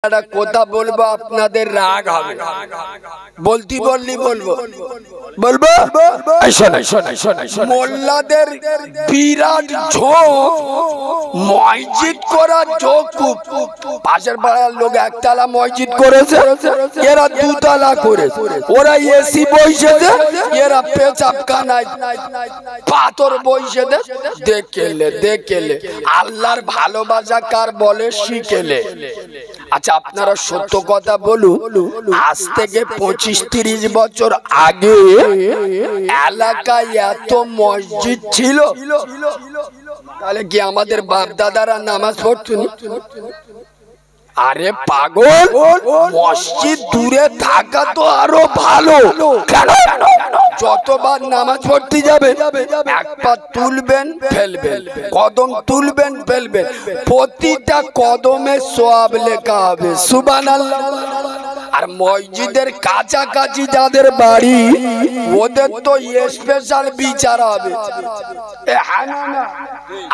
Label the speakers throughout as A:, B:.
A: একটা কথা বলবো, আপনাদের রাগ হবে। বলতি বললি বলবো বলবো মোল্লাদের বিরাট ঝোঁক, মসজিদ করার ঝোঁক। পাশের পাড়ার লোক একতলা মসজিদ করেছে, এরা দুতলা করেছে। ওরা এসি বইছেছে, এরা পেচাবখানায় পাথর বইছেছে। দেখেলে দেখেলে আল্লাহর ভালোবাসা কার বলে শিখেলে। আচ্ছা, আপনারা সত্য কথা বলুন, আজ থেকে 25-30 বছর আগে এলাকায় এত মসজিদ ছিল? তাহলে কি আমাদের বাপ দাদারা নামাজ পড়তেন? আরে পাগল, মসজিদ দূরে থাকা তো আরো ভালো। কেন? যতবার নামাজ পড়তে যাবেন, এক পা তুলবেন ফেলবেন, কদম তুলবেন ফেলবেন, প্রতিটা কদমে সওয়াব লেখা হবে। সুবহানাল্লাহ। আর মসজিদের কাছাকাছি যাদের বাড়ি, ওদের তো স্পেশাল বিচার হবে।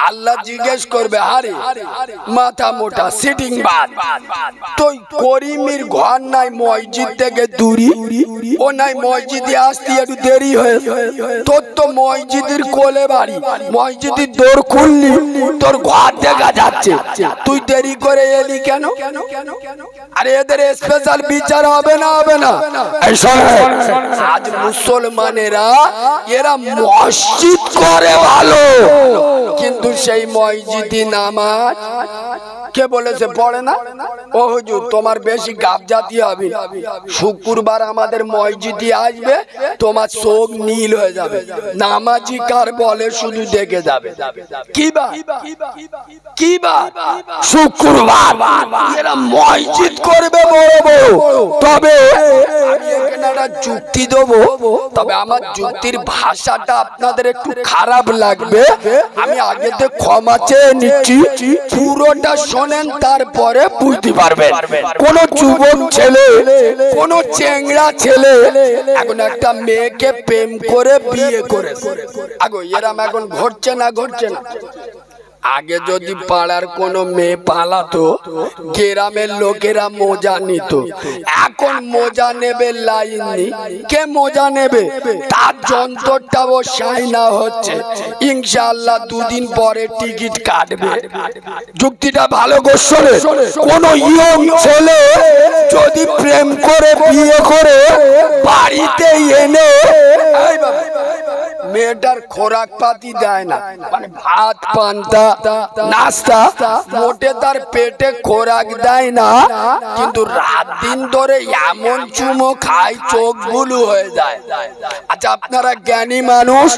A: আল্লাহ জিজ্ঞেস করবে, আরে মাথা মোটা সিটিং বাদ, তুই করিমের ঘর নাই মসজিদ থেকে দূরি, ও নাই মসজিদে আসতে একটু দেরি হয়ে, তোর তো মসজিদের কোলে বাড়ি, মসজিদের দৌড় খুললি, তোর ঘর দেখা যাচ্ছে, তুই দেরি করে এলি কেন? আরে এদের স্পেশাল বিচার হবে না? হবে না? আজ মুসলমানেরা এরা মসজিদ করে ভালো, কিন্তু সেই মসজিদে নামাজ কে বলেছে পড়ে না? ও হুজুর, তোমার বেশি গাব জাতি হবে, শুক্রবার আমাদের মসজিদে আসবে, তোমার চোখ নীল হয়ে যাবে। নামাজি কার বলে শুধু দেখে যাবে। কি বা কি বা শুক্রবার এরা মসজিদ করবে বড় বড়। তবে আমি এখানে একটা যুক্তি দেবো, তবে আমার যুক্তির ভাষাটা আপনাদের একটু খারাপ লাগবে, আমি আগেতে ক্ষমা চেয়ে নিচ্ছি। পুরোটা শোনেন, তারপরে বুঝতে পারবেন। কোন যুবক ছেলে, কোন চেংড়া ছেলে এখন একটা মেয়েকে প্রেম করে বিয়ে করে, আগো এরম এখন ঘটছে না? ঘটছে না? আগে যদি পাড়ার কোনো মেয়ে পালাতো, গ্রামের লোকেরা মজা নিত। এখন মজা নেবে লাইন নেই। কে মজা নেবে? তার যন্ত্রটাও সাইনা হচ্ছে, ইনশাআল্লাহ 2 দিন পরে টিকিট কাটবে। যুক্তিটা ভালো করে, কোন ইয়ং ছেলে যদি প্রেম করে বিয়ে করে বাড়িতে এনে মেয়েটার খোরাক পাতি দেয় না, মানে ভাত পান্তা নাস্তা, মোটে তার পেটে খোরাক দেয় না, কিন্তু রাত দিন ধরে এমন চুমো খায় চোখ বুলু হয়ে যায়। আচ্ছা, আপনারা জ্ঞানী মানুষ,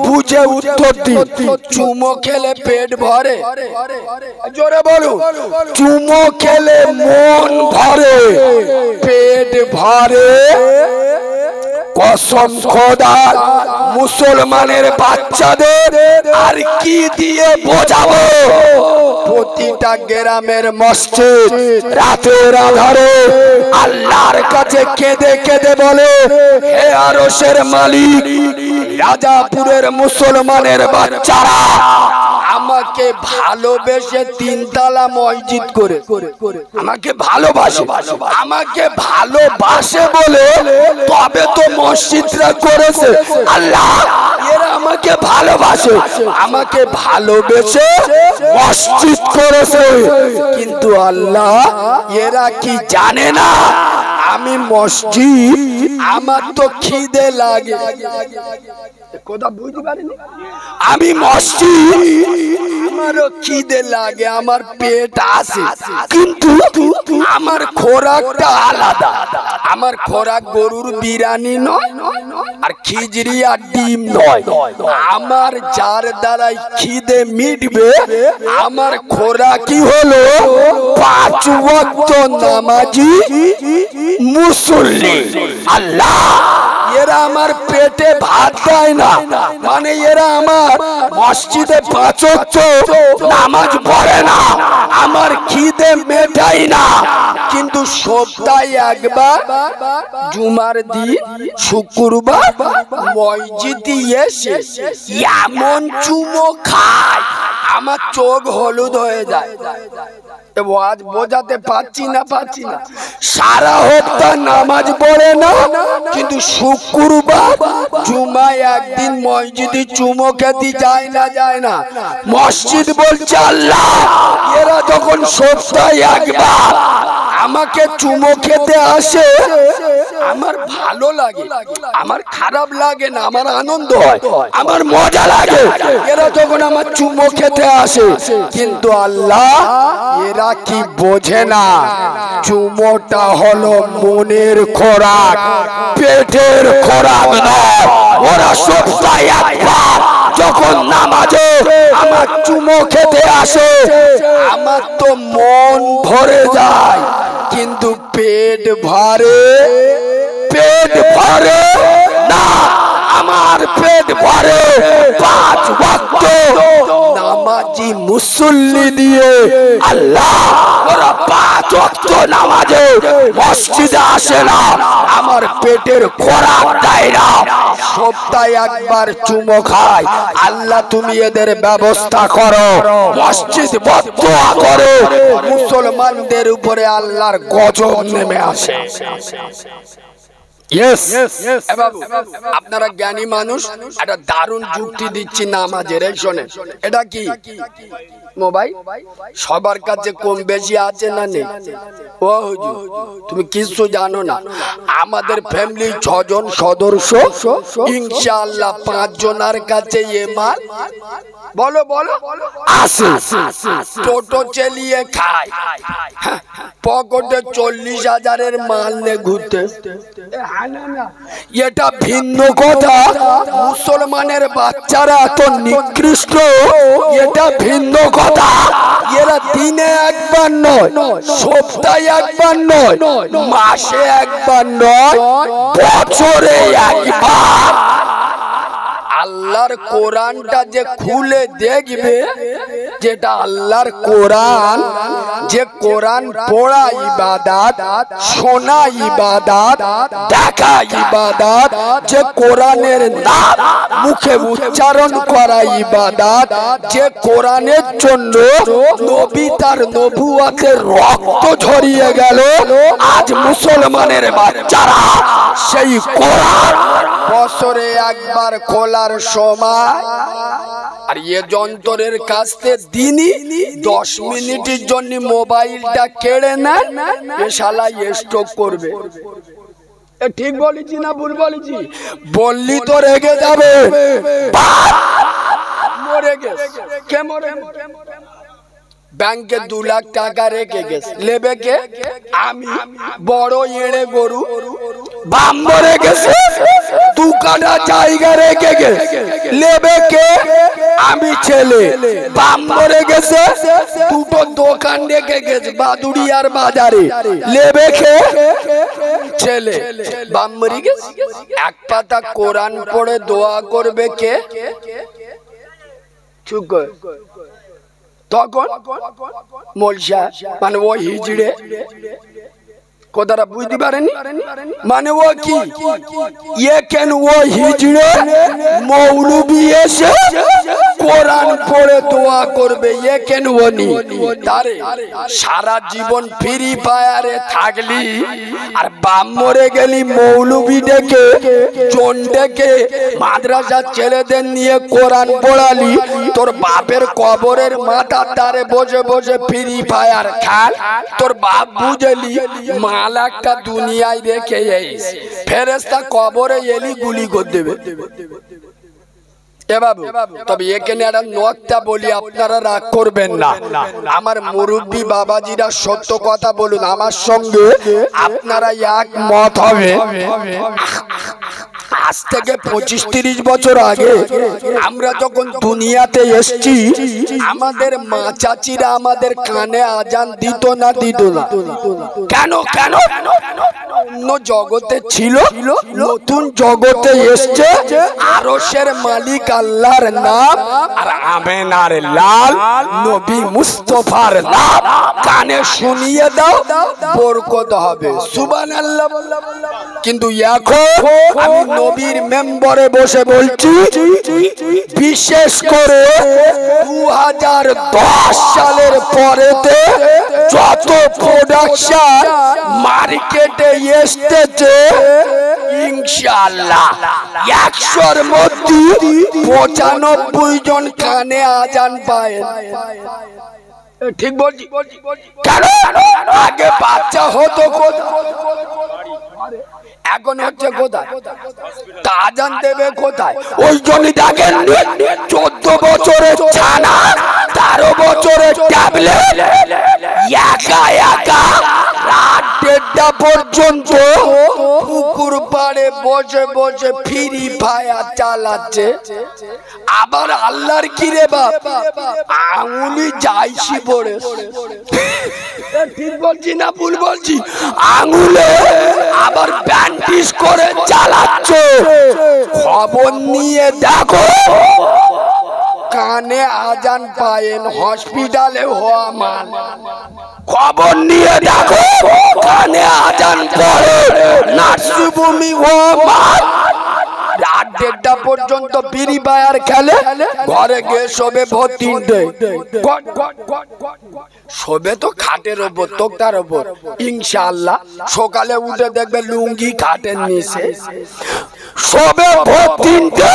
A: বুঝে উত্তর দিন। চুমো খেলে পেট ভরে? জোরে বলুন। চুমো খেলে মন ভরে, পেট ভরে? কসম খোদার, মুসলমানের বাচ্চাদের আর কি দিয়ে বোঝাবো? প্রতিটা গ্রামের মসজিদ রাতের আধারে আল্লাহর কাছে কেঁদে কেঁদে বলে, হে আরশের মালিক, রাজাপুরের মুসলমানের বাচ্চারা আমাকে ভালোবেসে 3 তলা মসজিদ করে আমাকে ভালোবাসে, আমাকে ভালোবাসে বলে তবে তো মসজিদরা করেছে। আল্লাহ, এরা আমাকে ভালোবাসে, আমাকে ভালোবেসে মসজিদ করেছে, কিন্তু আল্লাহ এরা কি জানে না আমি মসজিদ, আমার তো খিদে লাগে। কথা বুঝতে পারিনি? আমি মসজিদ, আমারও খিদে লাগে, আমার পেট আছে, কিন্তু আমার খোরাকটা আলাদা। আমার খোরাক গরুর বিরিয়ানি নয়, আর খিচড়ি আর ডিম নয়। আমার যার দ্বারাই খিদে মিটবে, আমার খোরাকই হলো 5 ওয়াক্ত নামাজি মুসল্লি। আল্লাহ, এরা আমার পেটে ভাত দেয় না, মানে এরা আমার মসজিদে 5 ওয়াক্ত নামাজ পড়ে না, আমার খিদে মেটাই না, কিন্তু সপ্তাহে একবার জুমার দিন শুক্রবার মসজিদে এসে এমন চুমো খায় আমার চোখ হলুদ হয়ে যায়। আজ বোঝাতে পারছি না সারা হপ্তাহ নামাজ পড়ে না, কিন্তু শুক্রবার জুমায় একদিন মসজিদে চুমো খেতে যায় না। মসজিদ বলছে আল্লাহ এরা যখন সপ্তাহে একবার আমাকে চুমো খেতে আসে, আমার ভালো লাগে, আমার খারাপ লাগে না, আমার আনন্দ হয়, আমার মজা লাগে এরা যখন আমার চুমো খেতে আসে। কিন্তু আল্লাহ এরা কি বোঝে না, চুমোটা হলো মনের খোরাক, পেটের খোরাক নয়। ওরা সপ্তাহে একবার যখন নামাজে আমার চুমো খেতে আসে, আমার তো মন ভরে যায়, কিন্তু পেট ভরে না। আমার পেট ভরে 5 ওয়াক্ত নামাজি মুসল্লি দিয়ে আল্লাহ ওরা 5 ওয়াক্ত নামাজে মসজিদে আসে না, আমার পেটের খোরাক দেয় না, সপ্তাহে একবার চুমো খায়। আল্লাহ তুমি এদের ব্যবস্থা করো, মসজিদ বদদোয়া করো, মুসলমানদের উপরে আল্লাহর গজব নেমে আসে। আপনারা জ্ঞানী মানুষ, একটা দারুণ যুক্তি দিচ্ছি নামাজের, শোনেন। এটা কি মোবাইল সবার কাছে কম বেশি আছে না নেই? ও হুজুর তুমি কিছু জানো না, আমাদের ফ্যামিলি 6 জন সদস্য, ইনশাআল্লাহ 5 জনের কাছে মাল বলো আসে। টোটো চালিয়ে খায়, পকেটে 40,000-এর মাল নিয়ে ঘুরতে, এটা ভিন্ন কথা। মুসলমানের বাচ্চারা এত নিকৃষ্ট, এটা ভিন্ন কথা। এরা দিনে একবার নয়, সপ্তাহে একবার নয়, মাসে একবার নয়, বছরে একবার আল্লাহর কোরআনটা যে খুলে দেখবে, যেটা আল্লাহর কোরআন, যে কোরআন পড়া ইবাদত, শোনা ইবাদত, দেখা ইবাদত, যে কোরআনের নাম মুখে উচ্চারণ করা ইবাদত, যে কোরআনের জন্য নবী তার নবুয়তের রক্ত ঝরিয়ে গেল, আজ মুসলমানের বাচ্চারা সেই কোরআন বছরে একবার খোলার সময়, আর এ যন্ত্রের কাছে দিনই 10 মিনিটের জন্য মোবাইলটা কেড়ে নেন, এ শালা স্ট্রোক করবে। ঠিক বলেছি না ভুল বলেছি? বললি তো রেগে যাবে, মরে গেছে। কে মরে? ব্যাংকে 2 লাখ টাকা রেখে গেছে, লেবে কে? আমি। বড় এড়ে গরু বাম মরে গেছে, 2 কাঠা জায়গা রেখে গেছে, লেবে কে? আমি। ছেলে বাম মরে গেছে, 2টো দোকান রেখে গেছে বাদুড়িয়ার বাজারে, লেবে কে? ছেলে। বাম মরে গেছে, 1 পাতা কোরআন পড়ে দোয়া করবে কে? চুপ কর। তখন মোলসা মানে ও হিজড়ে, কথাটা বুঝতে পারেনি, মানে ও কি কেন ও হিজড়ে মৌলবি এসে কোরআন পড়ে দোয়া করবে, কেন ও নি? তারে সারা জীবন ফ্রি ফায়ারে থাকলি আর বাম মরে গেলি, মৌলবি ডেকে জন ডেকে মাদ্রাসার ছেলেদের নিয়ে কোরআন পড়ালি, তোর বাপের কবরের মাথার ধারে বসে বসে ফ্রি ফায়ার খেল, তোর বাপ বুঝলি মাল একটা দুনিয়ায় রেখে ফেরেশতা কবরে এলি গুলি করে দেবে। তবে এখানে একটা নকটা বলি, আপনারা রাগ করবেন না, আমার মুরব্বী বাবাজিরা সত্য কথা বলুন, আমার সঙ্গে আপনারা এক মত হবে। আজ থেকে 25-30 বছর আগে আমরা যখন দুনিয়াতে এসছি, আমাদের মা চাচিরা আমাদের কানে আজান দিত না? কেন? অন্য জগতে ছিল, নতুন জগতে এসছে। আরশের মালিক আল্লাহর নাম, আর আমেনার লাল নবী মুস্তাফার নাম। কানে শুনিয়ে দাও, বরকত হবে। সুবহানাল্লাহ। কিন্তু এখন আমি নবীর মেম্বরে বসে বলছি, বিশেষ করে 2010 সালের পরেতে যত প্রোডাকশন মার্কেটে এসেছে, ইনশাআল্লাহ 100-র মধ্যে 95 জন কানে আজান পায়। ঠিক বলছি? কেন? আগে বাচ্চা হতো কোথায়, এখন হচ্ছে কোথায়? আজান দেবে কোথায়? ওই জন্য দেখেন 14 বছরের ছানা, 13 বছরের ট্যাবলেট, একা একা রাত 1:30 পর্যন্ত পুকুর পাড়ে বসে বসে ফ্রি ফায়ার চালাচ্ছে। আবার আল্লাহর কি রে বাপ, আঙুলি যাইছি পড়ে। ঠিক বলছি না ভুল বলছি? আঙুলে আবার ব্যান্ডেজ করে চালাচ্ছে। খবর নিয়ে দেখো, কানে আজান পায়েন হসপিটালে হওয়া মান। খবর নিয়ে দেখো, কানে আজান পড়ে নার্সিংহোমে হওয়া মান। রাত 1:30 পর্যন্ত ফ্রি ফায়ার খেলে, ঘরে গিয়ে শোবে ভোর 3টে। শোবে তো খাটের ওপর, তোকটার ওপর। ইনশাআল্লাহ সকালে উঠে দেখবে লুঙ্গি খাটের নিচে। শোবে ভোর 3টে,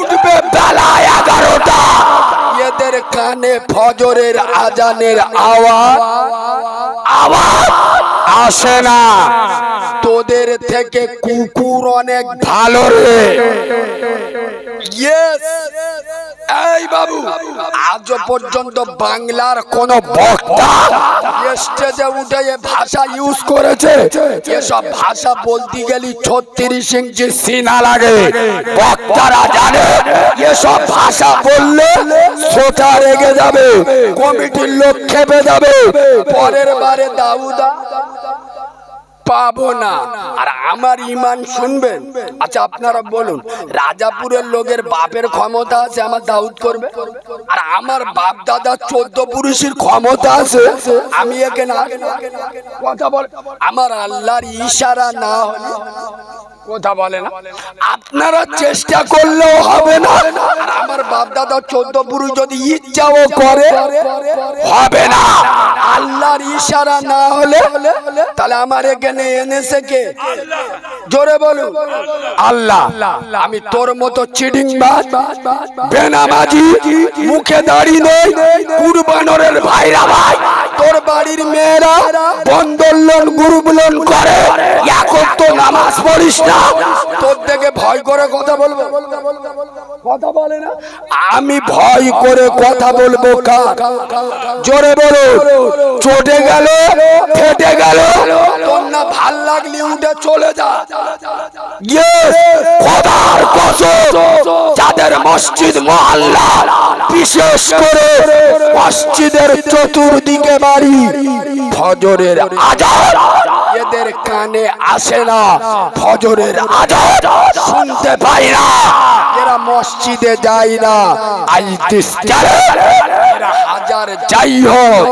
A: উঠবে বেলা 11টা। এদের কানে ফজরের আজানের আওয়াজ আসে না। তোদের থেকে কুকুর অনেক ভালো রে। এই বাবু, আজ পর্যন্ত বাংলার কোন বক্তা স্টেজে উঠে এ ভাষা ইউজ করেছে? এসব ভাষা বলতে গেলে 36 ইঞ্চি সিনা লাগে। বক্তারা জানে এসব ভাষা বললে শ্রোতা রেগে যাবে, কমিটির লোক খেপে যাবে, পরের বারে দাউদা পাবো না। আর আমার ইমান শুনবেন। আচ্ছা আপনারা বলুন, রাজাপুরের লোকের বাপের ক্ষমতা আছে আমার দাউদ করবে? আর আমার বাপ দাদা 14 পুরুষের ক্ষমতা আছে আমি একে না? কথা বল, আমার আল্লাহর ইশারা না হলে কথা বলে না। আপনারা চেষ্টা করলেও হবে না। আমার বাপ দাদা 14 পুরুষ যদি ইচ্ছাও করে হবে না। আল্লাহর ইশারা না হলে তাহলে আমার এখানে এনেছে কে? জোরে বলুন আল্লাহ। আমি তোর মতো চিটিং বাজ, বেনামাজি, মুখে দাড়ি নেই, কুরবানের ভাইরা ভাই, তোর বাড়ির মেয়েরা বন্ধন লোন গ্রুপ লোন করে, এখন তো নামাজ পড়িস না। তোর থেকে ভয় করে কথা বলবো? কথা বলে না। আমি ভয় করে কথা বলবো কার? জোরে বলো। চটে গেল, ফেটে গেল, তোর না ভাল লাগলে উঠে চলে যা। খোদার কসম, যাদের মসজিদ মহল্লা, বিশেষ করে মসজিদের চতুর্দিকে বাড়ি, ফজরের আজান এদের কানে আসে না, ফজরের আজান শুনতে পাই না, এরা মসজিদে যায় না। এরা হাজার যাই হোক,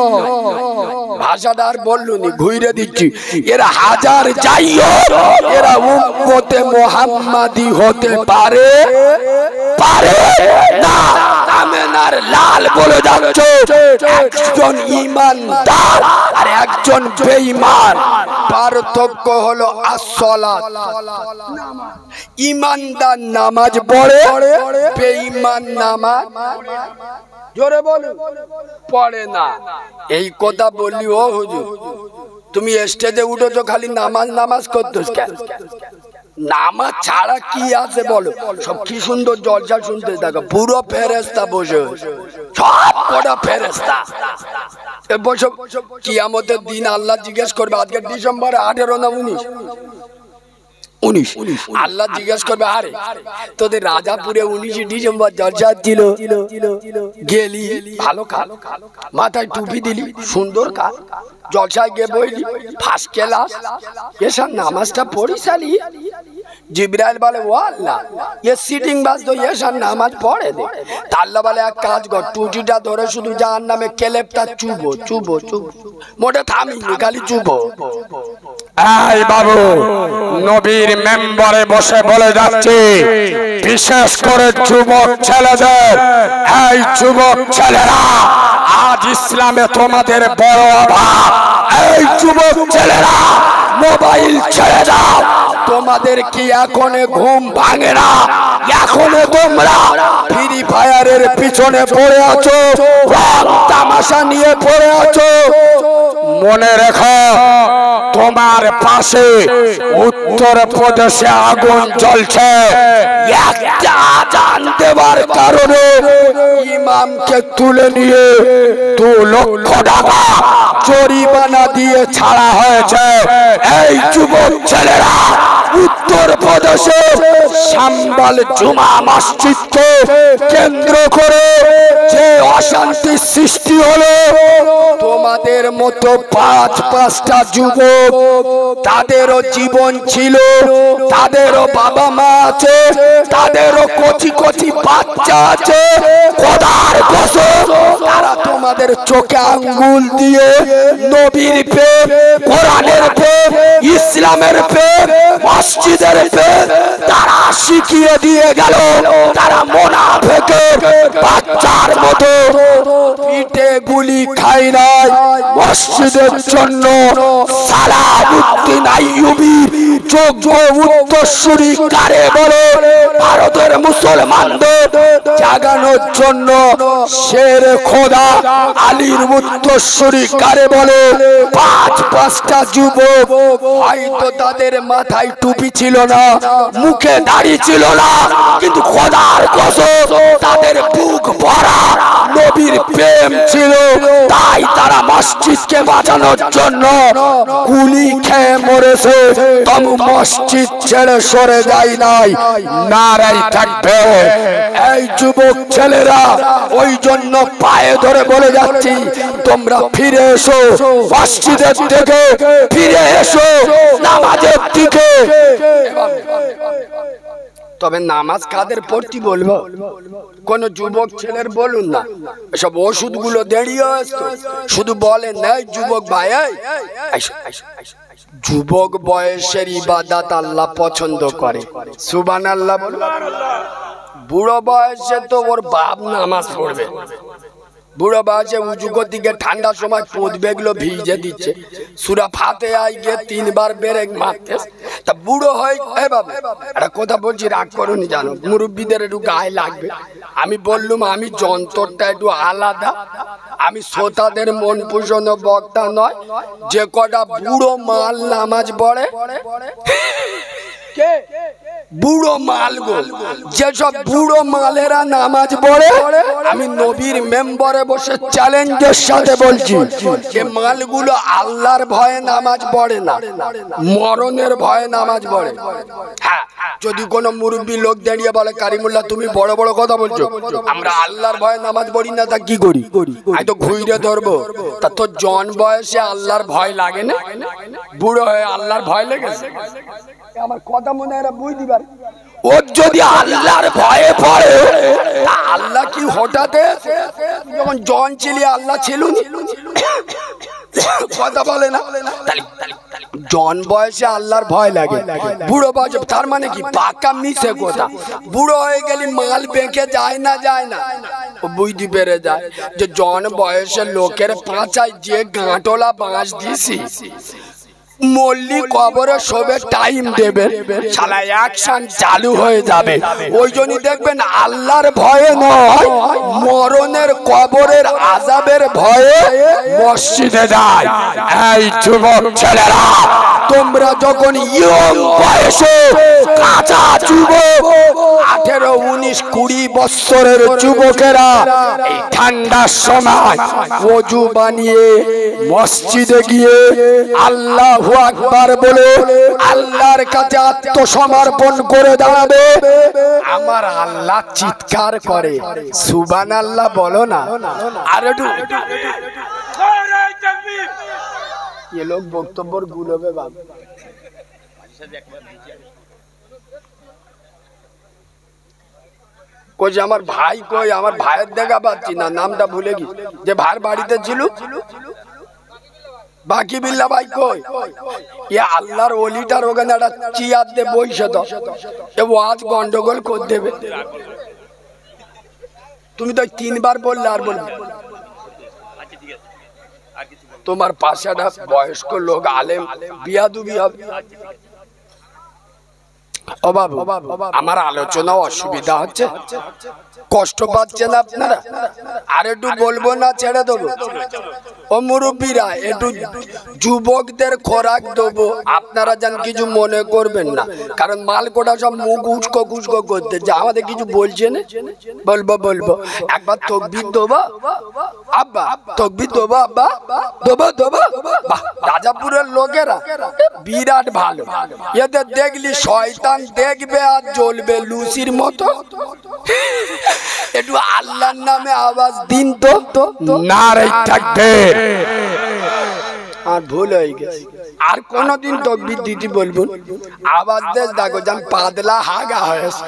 A: ভাষাটা আর বললুনি, ঘুরে দিচ্ছি, এরা হাজার যাই হোক, এরা উম্মতে মুহাম্মাদি হতে পারে না। আমেনার লাল বলে যাচ্ছে, একজন ঈমানদার আর একজন বেঈমান, পার্থক্য হলো আসসালাত। ঈমানদার নামাজ পড়ে, বেঈমান নামাজ জোরে বলুন পড়ে না। এই কথা বললি ও হুজুর তুমি স্টেজে উঠেছো খালি নামাজ নামাজ করতেছ কেন? নামাজ ছাড়া কি আছে বলো? সব কি সুন্দর জলসা শুনতে থাকো, পুরো ফেরেশতা বসে, সব কটা ফেরেশতা বসে। কিয়ামতের দিন আল্লাহ জিজ্ঞেস করবে, আজকে ডিসেম্বর 18 না 19, 19 আল্লাহ জিজ্ঞেস করবে আরে তোদের রাজাপুরে 19 ডিসেম্বর জলসা ছিল গেলি ভালো কাজ মাথায় টুপি দিলি সুন্দর কাজ জলসায় গিয়ে বইলি ফার্স্ট ক্লাস এসব নামাজটা পড়িসালি জিবরাইল বলে ও আল্লাহ ये সিটিং বাস তো এসব নামাজ পড়ে দে আল্লাহ বলে এক কাজ কর টুটিটা ধরে শুধু জাহান্নামে কেলেপটা চুবো চুবো চুবো মোটে থামি খালি চুবো।
B: এই বাবু নবীর মেম্বারে বসে বলে যাচ্ছে বিশেষ করে যুবক ছেলেদের, এই যুবক ছেলেরা আজ ইসলামে তোমাদের বড় অভাব। এই যুবক ছেলেরা মোবাইল ছেড়ে দাও, তোমাদের কি এখনো ঘুম ভাঙে না? এখনো তোমরা ফ্রি ফায়ারের পিছনে পড়ে আছো, তামাশা নিয়ে পড়ে আছো। মনে রেখো তোমার পাশে উত্তর প্রদেশে আগুন জ্বলছে, একটা আজান দেওয়ার কারণে ইমামকে তুলে নিয়ে 2 লক্ষ টাকা জরিমানা দিয়ে ছাড়া হয়েছে। এই যুবক ছেলেরা উত্তর প্রদেশে সাম্বাল জুমা মসজিদকে কেন্দ্র করে যে অশান্তি সৃষ্টি হলো, তোমাদের মতো 5-5টা যুবক, তাদেরও জীবন ছিল, তাদেরও বাবা মা আছে, তাদেরও কচি কচি বাচ্চা আছে। খোদার কসম তারা তোমাদের চোখে আঙ্গুল দিয়ে নবীর প্রেম, কোরআনের প্রেম, ইসলামের প্রেম, মসজিদের প্রেম তারা শিখিয়ে দিয়ে গেল। তারা মুনাফিকের বাচ্চার মতো পিঠে গুলি খায় নাই। মসজিদের জন্য সালাউদ্দিন আইয়ুবীর যোগ্য উত্তরসূরি কারে বলে? ভারতের মুসলমানদের জাগানোর জন্য শের খোদা আলীর উত্তরসূরি কারে বলে? 5-5টা যুবক, হয়তো তাদের মাথায় টুপি ছিল না, মুখে দাড়ি ছিল না, কিন্তু খোদার কসম তাদের বুক ভরা নবীর প্রেম ছিল। তাই তারা মসজিদকে বাঁচানোর জন্য গুলি খেয়ে মরেছে, তবু মসজিদ ছেড়ে সরে যায় নাই। নারাই থাকবে। এই যুবক ছেলেরা ওই জন্য পায়ে ধরে বলে যাচ্ছি, তোমরা ফিরে এসো মসজিদের দিকে, ফিরে এসো নামাজের দিকে। তবে নামাজ কাদের পড়তে বলবো? কোন যুবক ছেলের বলুন না, সব ওষুধগুলো দেরিয়ে আসতো, শুধু বলেন না যুবক ভাই যুবক বয়সের ইবাদত আল্লাহ পছন্দ করে, সুবহানাল্লাহ বলুন। বুড়ো বয়সে তো ওর বাপ নামাজ পড়বে, বুড়ো বয়সে উঁচু দিকে ঠান্ডার সময় পদবেগুলো ভিজে দিচ্ছে, সূরা ফাতিহায় গিয়ে 3 বার ব্রেক মারতে। তা বুড়ো হয় বাবা, একটা কথা বলছি, রাগ করুন, জানো মুরব্বীদের একটু গায়ে লাগবে। আমি বললুম আমি যন্ত্রটা একটু আলাদা, আমি শ্রোতাদের মন পুষানো বক্তা নয়। যে কটা বুড়ো মাল নামাজ পড়ে, বুড়ো মাল গো, যেসব বুড়ো মালেরা নামাজ পড়ে, আমি নবীর মেম্বারে বসে চ্যালেঞ্জের সাথে বলছি, যে মালগুলো আল্লাহর ভয়ে নামাজ পড়ে না, মরণের ভয়ে নামাজ পড়ে। হ্যাঁ, যদি কোনো মুরব্বী লোক দাঁড়িয়ে বলে কারিমুল্লাহ তুমি বড় বড় কথা বলছো, আমরা আল্লাহর ভয়ে নামাজ পড়ি না, তা কি করি? আমি তো ঘুরে ধরবো। তা তোর জন বয়সে আল্লাহর ভয় লাগে না, বুড়ো হয়ে আল্লাহর ভয় লেগেছে? আমার কথা মনে হয় বুঝতে পারে। ও যদি আল্লাহর ভয়ে পড়ে, তা আল্লাহ কি হঠাৎ যখন জন ছিলি আল্লাহ ছিল কথা বলে না? জন বয়সে আল্লাহর ভয় লাগে, বুড়ো বয়সে, তার মানে কি পাকা মিশে কথা। বুড়ো হয়ে গেলে মাল বেঁকে যায় না, যায় না, ও বুঝতে পেরে যায় যে জন বয়সে লোকের পাঁচায় যে গাঁটলা বাঁশ দিছি, মল্লি কবরে শোবে টাইম দেবে, শালা অ্যাকশন চালু হয়ে যাবে। ওই জন্যই দেখবেন আল্লাহর ভয়ে নয়, মরণের কবরের আযাবের ভয়ে মসজিদে যায়। এই যুবক ছেলেরা তোমরা আমরা যখন ইয়ং বয়সে কাঁচা যুবক 18, 19, 20 বছরের যুবকেরা এই ঠান্ডার সময় ওযু বানিয়ে মসজিদে গিয়ে আল্লাহু আকবার বলে আল্লাহর কাছে আত্মসমর্পণ করে দাঁড়াবে, আমার আল্লাহ চিৎকার করে সুবহানাল্লাহ বলো না। আর একটু ये लोग বক্তব্যর গুলোবে বাবা কই আমার ভাই কই, আমার ভাইয়ের দেখা পাচ্ছি না, নামটা ভুলে গেছি যে ভাইয়ের বাড়িতে ছিল, বাকি বিল্লাহ ভাই কই? এ আল্লাহর ওলিটার ওখানে একটা চেয়ার দিয়ে বসে তো এ ওয়াজ গন্ডগোল করে দেবে। তুমি তো 3 বার বললে আর বলবে। তোমার পাশে একটা বয়স্ক লোক আলেম বিয়াদুবি হবে। ও বাবু, আমার আলোচনা অসুবিধা হচ্ছে, কষ্ট পাচ্ছেন আপনারা? আর একটু বলবো না ছেড়ে দেবো? ও মুরব্বীরা, একটু যুবকদের খোরাক দেবো, আপনারা যেন কিছু মনে করবেন না, কারণ মাল কোটা সব মুখ উস্কো খুস্কো করতে যে আমাদের কিছু বলছে না। বলবো একবার তকবীর দেবো আব্বা, তকবীর দেবো আব্বা, দেবো। রাজাপুরের লোকেরা বিরাট ভালো, এদের দেখলি শয়তান দেখবে আর জ্বলবে লুসির মতো। একটু আল্লাহর নামে আওয়াজ দিন তো, নারে তাকবীর। আর ভুল হয়ে গেছে, আর কোনদিন তাকবীর দিতে বলবো আওয়াজ দেশ দেখো যেন পাতলা হাগা হয়েছে।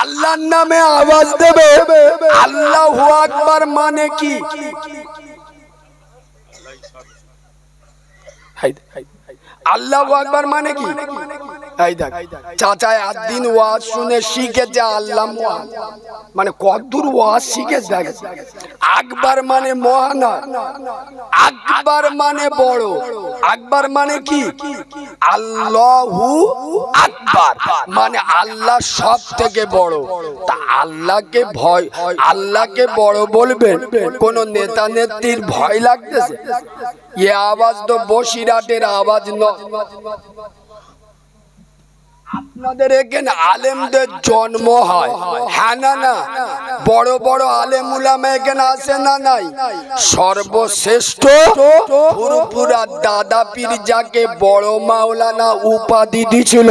B: আল্লাহর নামে আওয়াজ দেবে। আল্লাহু আকবার মানে কি? আল্লাহু আকবার মানে কি? এই দেখ চাচা একদিন ওয়াজ শুনে শিখেছে আল্লাহ মহান, মানে কতদূর ওয়াজ শিখেছে দেখ। আকবার মানে মহান, আকবার মানে বড়, আকবার মানে কি? আল্লাহু আকবার মানে আল্লাহ সব থেকে বড়। তা আল্লাহকে ভয়, আল্লাহকে বড় বলবেন, কোন নেতা নেত্রীর ভয় লাগতেছে? এ আওয়াজ তো বসিরাটের আওয়াজ নয়। আপনাদের এখানে আলেমদের জন্ম হয়, হ্যাঁ না? বড় বড় আলেম উলামা এখানে আছে না নাই? সর্বশ্রেষ্ঠ পুরোপুরা দাদা পীর যাকে বড় মাওলানা উপাধি দিয়েছিল,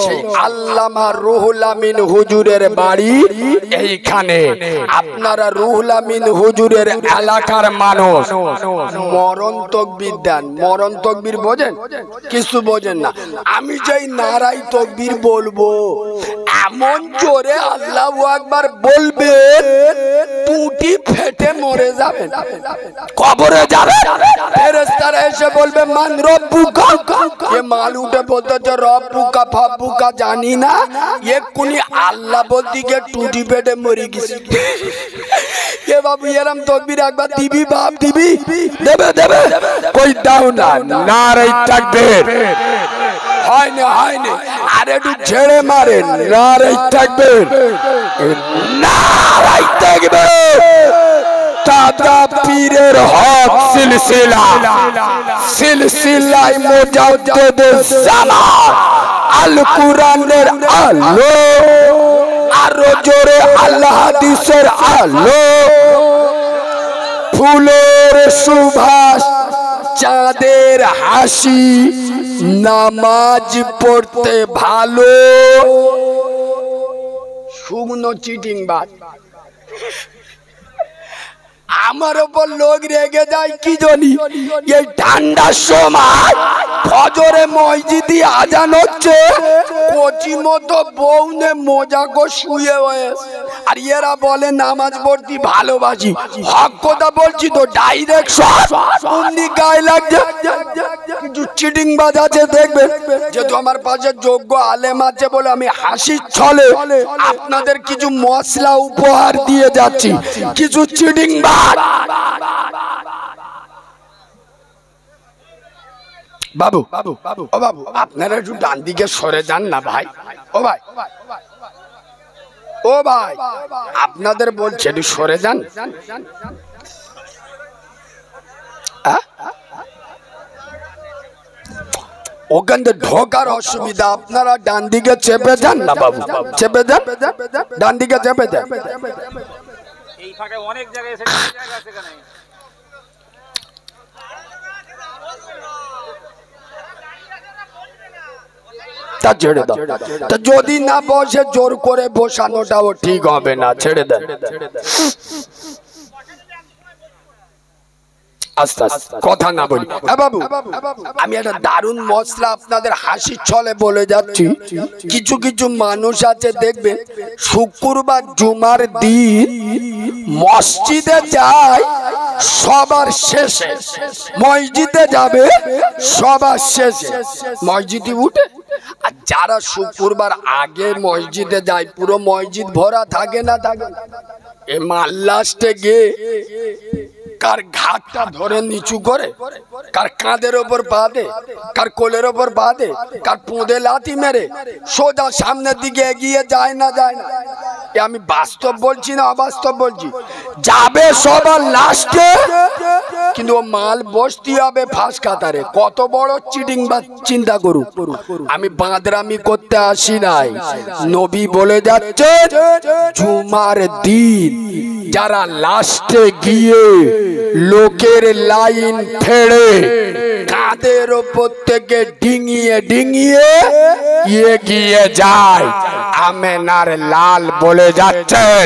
B: সেই আল্লামা রুহুল আমিন হুজুরের বাড়ি এইখানে। আপনারা রুহুল আমিন হুজুরের এলাকার মানুষ, মরণ তকবীর দেন। মরণ তকবীর বোঝেন? কিছু বোঝেন না। আমি যেই নারাই তকবীর বলবো, এমন জোরে আল্লাহু আকবার বলবেন টুটি ফেটে মরে যাবেন, কবরে যাবেন। ফেরেশতারা এসে বলবে মান রব্বুকা, এ মাল উঠে বলতে রব্বুকা ফাব্বুকা জানি না, এক্ষুনি আল্লাহ বলতে গিয়ে টুটি ফেটে মরে গেছে। এ বাবু এরম তকবীর একবার দিবি বাপ, দিবি? দেবে কই দাও না, নারে তাকবীর। হয়নি আর একটু ছেড়ে মারেন, নারে তাকবীর, নারে তাকবীর। দাদা পীরের হক সিলসিলায় মুজাদ্দিদুজ জামান, আল কুরআনের আলো, আরো জোরে আল্লাহ হাদিসের আলো, ফুলের সুবাস, চাঁদের হাসি, নামাজ পড়তে ভালো। শুকনো চিটিং বাদ। আমার উপর লোক রেগে যায় কি জানি, এই ঠান্ডার সময় ফজরে মসজিদে আজান হচ্ছে, কচি মতো বউনে মোজা গো শুয়ে হয়েছে, আর এরা বলে নামাজ পড়তে ভালোবাসি। হক কথা বলছি তো, ডাইরেক্ট বন্দি গায়ে লাগছে। কিছু চিটিং বাজ আছে দেখবেন, যেহেতু আমার পাশে যোগ্য আলেম আছে বলে আমি হাসির ছলে আপনাদের কিছু মশলা উপহার দিয়ে যাচ্ছি। কিছু চিটিং বাজ বাবু, ও বাবু আপনারা একটু ডান দিকে সরে যান না ভাই। ও ভাই আপনাদের বলছে একটু সরে যান। ওখান থেকে ঢোকার অসুবিধা, আপনারা ডান দিকে চেপে যান না বাবু, চেপে যান, ডান দিকে চেপে যান।
C: এই ফাঁকে অনেক জায়গায় এসে জায়গা আছে এখানে।
B: তা ছেড়ে দাও, তা যদি না বসে জোর করে বসানোটাও ঠিক হবে না, ছেড়ে দেন। আস্তে আস্তে কথা না বলি। বাবু আমি একটা দারুণ মশলা আপনাদের হাসির ছলে বলে যাচ্ছি। কিছু কিছু মানুষ আছে দেখবেন শুক্রবার জুমার দিন মসজিদে যায় সবার শেষে, মসজিদে যাবে সবার শেষে, মসজিদে উঠে। আর যারা শুক্রবার আগে মসজিদে যায় পুরো মসজিদ ভরা থাকে না থাকে, এ মাল লাস্টে গিয়ে কার ঘাটটা ধরে নিচু করে, কার কাঁধের ওপর পা দে, কার কোলের ওপর পা দে, কার পোঁদে লাথি মেরে সোজা সামনের দিকে এগিয়ে যায় না যায় না। আমি বাস্তব বলছি না অবাস্তব বলছি, যাবে সবার লাস্টে, কিন্তু ও মাল বসতে হবে ফাঁস কাতারে। কত বড় চিটিং বা চিন্তা করুক। আমি বাঁদরামি করতে আসি নাই, নবী বলে যাচ্ছে জুমার দিন যারা লাস্টে গিয়ে লোকের লাইন ফেড়ে কাঁধের ওপর থেকে ডিঙিয়ে ডিঙিয়ে এগিয়ে যায়, আমেনার লাল বলে যাচ্ছেন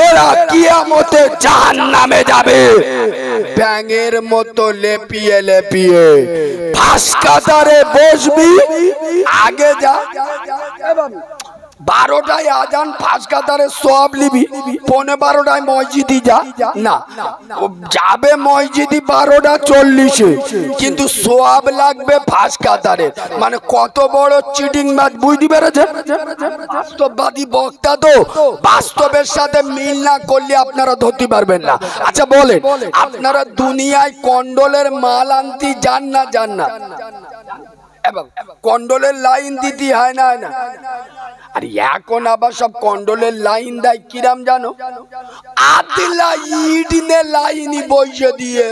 B: এরা কিয়ামতে জাহান্নামে যাবে ব্যাঙের মতো লেপিয়ে লেপিয়ে। ফাঁস কাতারে বসবি, আগে যা। 12টায় আজান, ফাঁস কাতারে সওয়াব নিবি, 11:15টায় মসজিদে যা না, যাবে মসজিদে 12:40, কিন্তু সওয়াব লাগবে ফাঁস কাতারে। মানে কত বড় চিটিং মাছ, বুঝতে পেরেছেন? বাস্তববাদী বক্তা তো, বাস্তবের সাথে মিল না করলে আপনারা ধরতে পারবেন না। আচ্ছা বলেন, আপনারা দুনিয়ায় কন্ডলের মাল আনতে যান না যান না? এবং কন্ডলের লাইন দিতে হয় না না? আর এখন আবার সব কন্ডলের লাইন দেয় কিরাম জানো? আদিলা ইট নে লাইনই বসে দিয়ে।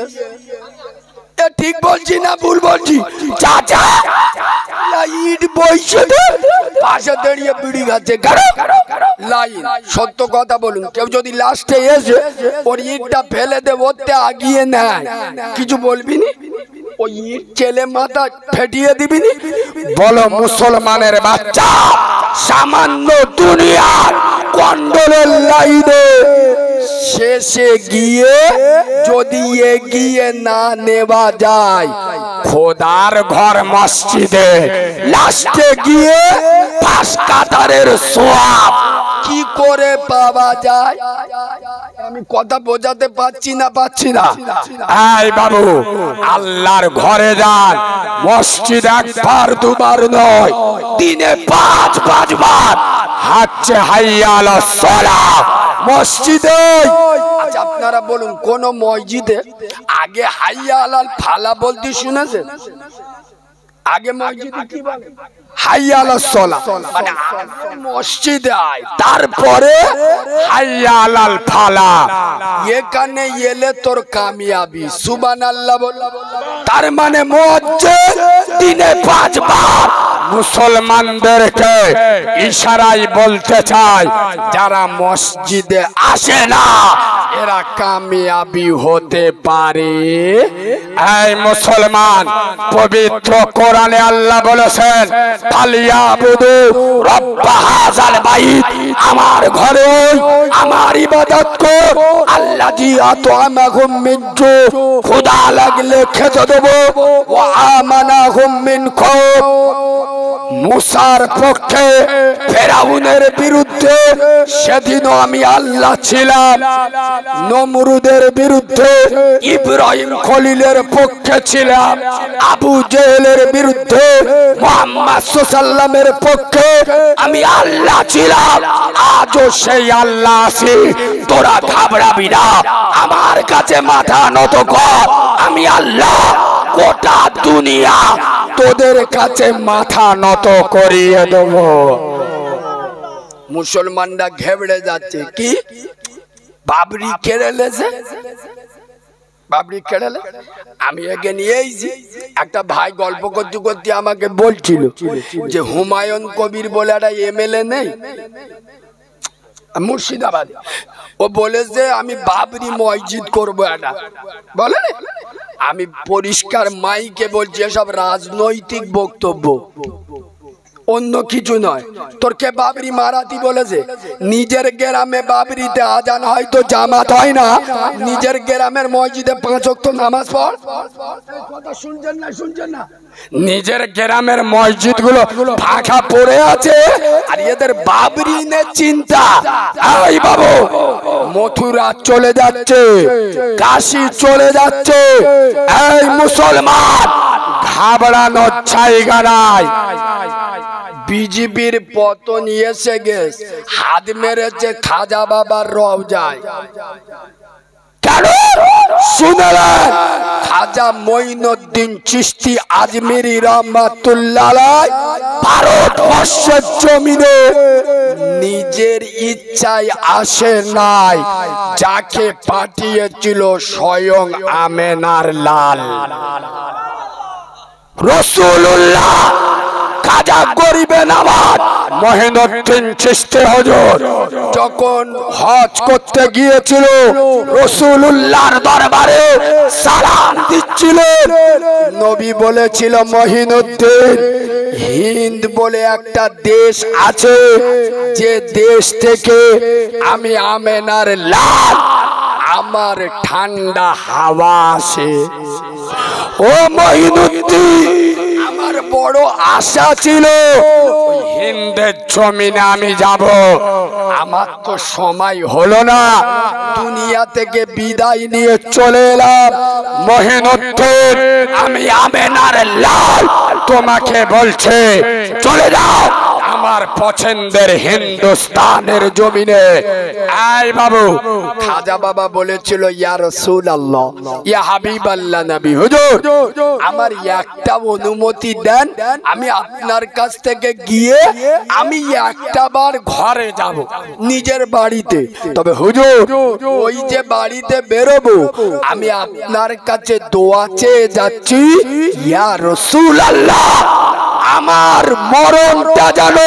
B: ঠিক বলছি না ভুল বলছি? চাচা ইট বসে পাশে দাঁড়িয়ে বিড়ি খাচ্ছে লাইন। সত্য কথা বলুন, কেউ যদি লাস্টে এসে ওর ইটটা ফেলে দে, ওতে আগিয়ে নেয়, কিছু বলবি নি? ওই ইট ছেলে মাথা ফেটিয়ে দিবি নি? বলো মুসলমানের বাচ্চা, সামান্য দুনিয়ার কন্ডলের লাইনে শেষে গিয়ে যদি এগিয়ে না নেওয়া যায়, খোদার ঘর মসজিদে লাস্টে গিয়ে ফাঁস কাতারের সওয়াব কি করে পাওয়া যায়? আমি কথা বোঝাতে পারছি না এই বাবু, আল্লাহর ঘরে যান, মসজিদ একবার দুবার নয়, দিনে 5 বার হাঁটছে হাইয়া আলাস সালাহ মসজিদে। আচ্ছা আপনারা বলুন, কোন মসজিদে আগে হাইয়া আলাল ফালা বলতে শুনেছেন? আগে মসজিদে কি বলে? হাইয়া আলাস সালাহ, মানে মসজিদে আয়, তারপরে হাইয়া আলাল ফালা। এখানে এলে তোর কামিয়াবি, সুবহানাল্লাহ বল। তার মানে মসজিদ দিনে 5 বার। মুসলমানদেরকে ইশারায় বলতে চাই, যারা মসজিদে আসে না এরা কামিয়াবি হতে পারে। এই মুসলমান, পবিত্র কোরআনে আল্লাহ বলেছেন ফালিয়াবুদু রব্ব হাযাল বাইত, আমার ঘরে আমার ইবাদত কর, আল্লাযী আত'আমাহুম মিন জু, ক্ষুধা লাগলে খেতে দেব, ওয়া আমানাহুম মিন খাউফ। মুসার পক্ষে ফেরাউনের বিরুদ্ধে সেদিনও আমি আল্লাহ ছিলাম, নমরুদের বিরুদ্ধে ইব্রাহিম খলিলের পক্ষে ছিলাম, আবু জেহেলের বিরুদ্ধে মুহাম্মদ সাল্লাল্লাহু পক্ষে আমি আল্লাহ ছিলাম, আজও সেই আল্লাহ আছি। তোরা ঘাবড়াবি না, আমার কাছে মাথা নত কর, আমি আল্লাহ গোটা দুনিয়া তোদের কাছে মাথা নত করিয়ে দেব। মুসলমানরা ঘেবড়ে যাচ্ছে, কি বাবরি কেড়ে লেছে, বাবরি খেড়ালে আমি এগে নিয়েছি। একটা ভাই গল্প করতে করতে আমাকে বলছিল যে হুমায়ুন কবির বলে একটা এমএলএ নেই মুর্শিদাবাদ, ও বলেছে আমি বাবরি মসজিদ করবো একটা, বলে না? আমি পরিষ্কার মাইকে বলছি এসব রাজনৈতিক বক্তব্য, অন্য কিছু নয়। তোর কে বাবরি মারাতি বলেছে? নিজের গ্রামে বাবরিতে আজান হয় তো জামাত হয় না, নিজের গ্রামের মসজিদে 5 ওয়াক্ত নামাজ পড়। কথা শুনছেন না? শুনছেন না? নিজের গ্রামের মসজিদ গুলো ফাঁকা পড়ে আছে আর এদের বাবরি নিয়ে চিন্তা। এই বাবু, মথুরা চলে যাচ্ছে, কাশী চলে যাচ্ছে, এই মুসলমান ঘাবড়ানোর জায়গা নাই। বিজেপির পতন এসে গেছে, হাত মেরেছে খাজা বাবার রওজায়। কেন শুনলেন? খাজা মঈনুদ্দিন চিশতি আজমিরি রহমাতুল্লাহ আলাইহি ভারতবর্ষের জমিনে নিজের ইচ্ছায় আসে নাই, যাকে পাঠিয়েছিল স্বয়ং আমেনার লাল রাসূলুল্লাহ। খাজা গরিবে নওয়াজ মঈনুদ্দিন চিশতি হুজুর যখন হজ করতে গিয়েছিল রাসূলুল্লাহর দরবারে সালাম দিচ্ছিলেন, নবী বলেছিল মঈনুদ্দিন, হিন্দ বলে একটা দেশ আছে, যে দেশ থেকে আমি আমেনার লাল আমার ঠান্ডা হাওয়া আসে। ও মঈনুদ্দিন, আমার বড় আশা ছিল হিন্দের জমিনে আমি যাব, আমার তো সময় হলো না, দুনিয়া থেকে বিদায় নিয়ে চলে এলাম। মঈনুদ্দিন, আমি আমেনার লাল তোমাকে বলছে চলে যাও আমার পছন্দের হিন্দুস্তানের জমিনে। আয় বাবু, খাজা বাবা বলেছিল ইয়া রাসূলুল্লাহ, ইয়া হাবিবাল্লাহ নবী হুজুর, আমার একটা অনুমতি দেন, আমি আপনার কাছ থেকে গিয়ে আমি একটা বার ঘরে যাব, নিজের বাড়িতে। তবে হুজুর, ওই যে বাড়িতে বেরোবো আমি আপনার কাছে দোয়া চেয়ে যাচ্ছি, ইয়া রাসূলুল্লাহ, আমার মরণটা যেন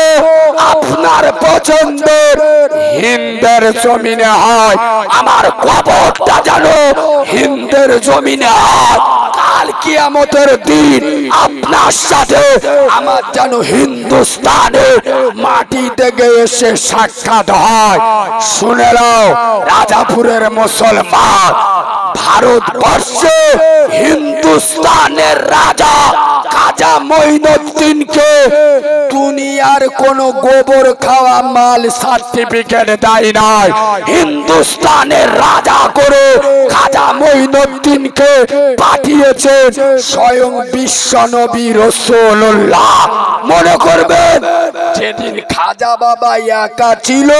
B: আপনার পছন্দের হিন্দের জমিনে হয়, আমার কবরটা যেন হিন্দের জমিনে হয়, কাল কিয়ামতের দিন আপনার সাথে আমার যেন হিন্দুস্তানের মাটি থেকে এসে সাক্ষাৎ হয়। শুনে নাও রাজাপুরের মুসলমান, ভারতবর্ষে হিন্দুস্তানের রাজা খাজা মঈনুদ্দিনকে দুনিয়ার কোন গোবর খাওয়া মাল সার্টিফিকেট দেয় নাই, হিন্দুস্তানের রাজা করে খাজা মঈনুদ্দিনকে পাঠিয়েছে স্বয়ং বিশ্ব নবী রাসূলুল্লাহ। মনে করবেন যেদিন খাজা বাবা একা ছিল,